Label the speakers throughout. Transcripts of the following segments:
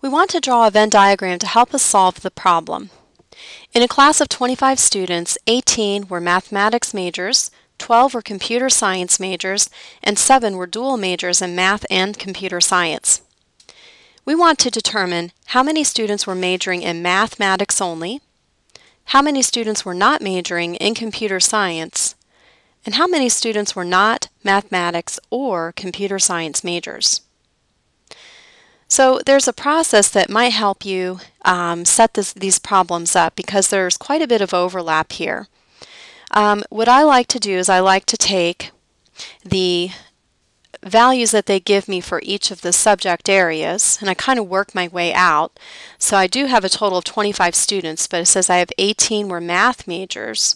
Speaker 1: We want to draw a Venn diagram to help us solve the problem. In a class of 25 students, 18 were mathematics majors, 12 were computer science majors, and 7 were dual majors in math and computer science. We want to determine how many students were majoring in mathematics only, how many students were not majoring in computer science, and how many students were not mathematics or computer science majors. So there's a process that might help you set these problems up because there's quite a bit of overlap here. What I like to do is I like to take the values that they give me for each of the subject areas, and I kind of work my way out. So I do have a total of 25 students, but it says I have 18 were math majors,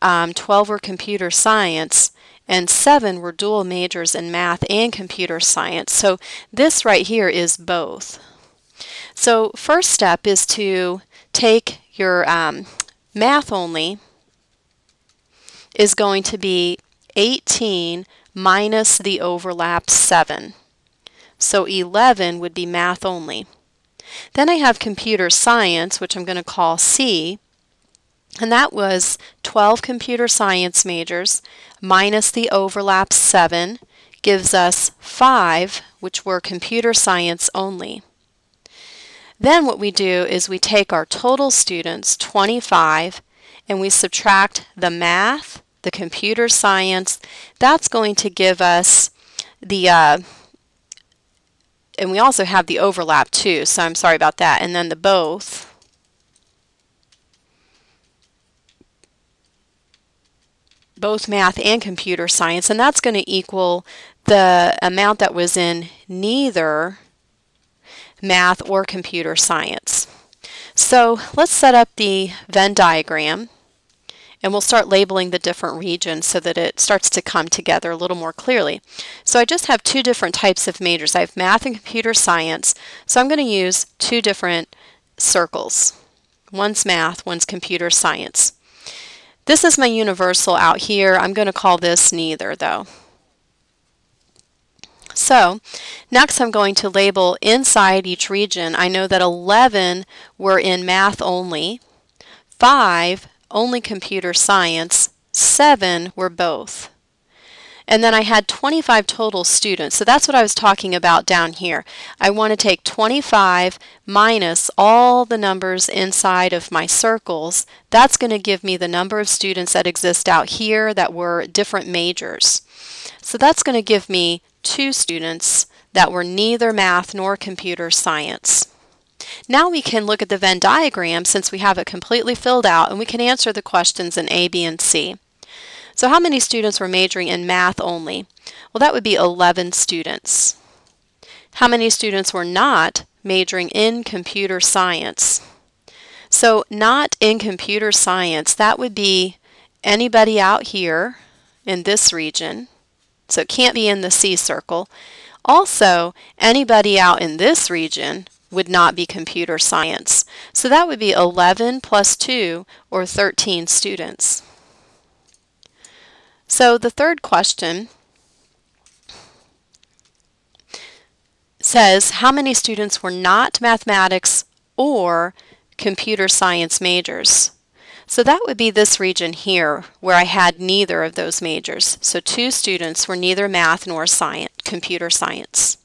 Speaker 1: 12 were computer science, and 7 were dual majors in math and computer science. So this right here is both. So first step is to take your math only is going to be 18 minus the overlap 7. So 11 would be math only. Then I have computer science, which I'm going to call C, and that was 12 computer science majors minus the overlap 7 gives us 5, which were computer science only. Then what we do is we take our total students, 25, and we subtract the math, the computer science. That's going to give us the, and we also have the overlap too, so I'm sorry about that, and then the both. Both math and computer science, and that's going to equal the amount that was in neither math or computer science. So let's set up the Venn diagram, and we'll start labeling the different regions so that it starts to come together a little more clearly. So I just have two different types of majors. I have math and computer science, so I'm going to use two different circles. One's math, one's computer science. This is my universal out here. I'm going to call this neither though. So next I'm going to label inside each region. I know that 11 were in math only, 5 only computer science, 7 were both. And then I had 25 total students. So that's what I was talking about down here. I want to take 25 minus all the numbers inside of my circles. That's going to give me the number of students that exist out here that were different majors. So that's going to give me 2 students that were neither math nor computer science. Now we can look at the Venn diagram since we have it completely filled out, and we can answer the questions in A, B, and C. So how many students were majoring in math only? Well, that would be 11 students. How many students were not majoring in computer science? So not in computer science, that would be anybody out here in this region. So it can't be in the C circle. Also, anybody out in this region would not be computer science. So that would be 11 plus 2, or 13 students. So the third question says, how many students were not mathematics or computer science majors? So that would be this region here where I had neither of those majors. So 2 students were neither math nor computer science.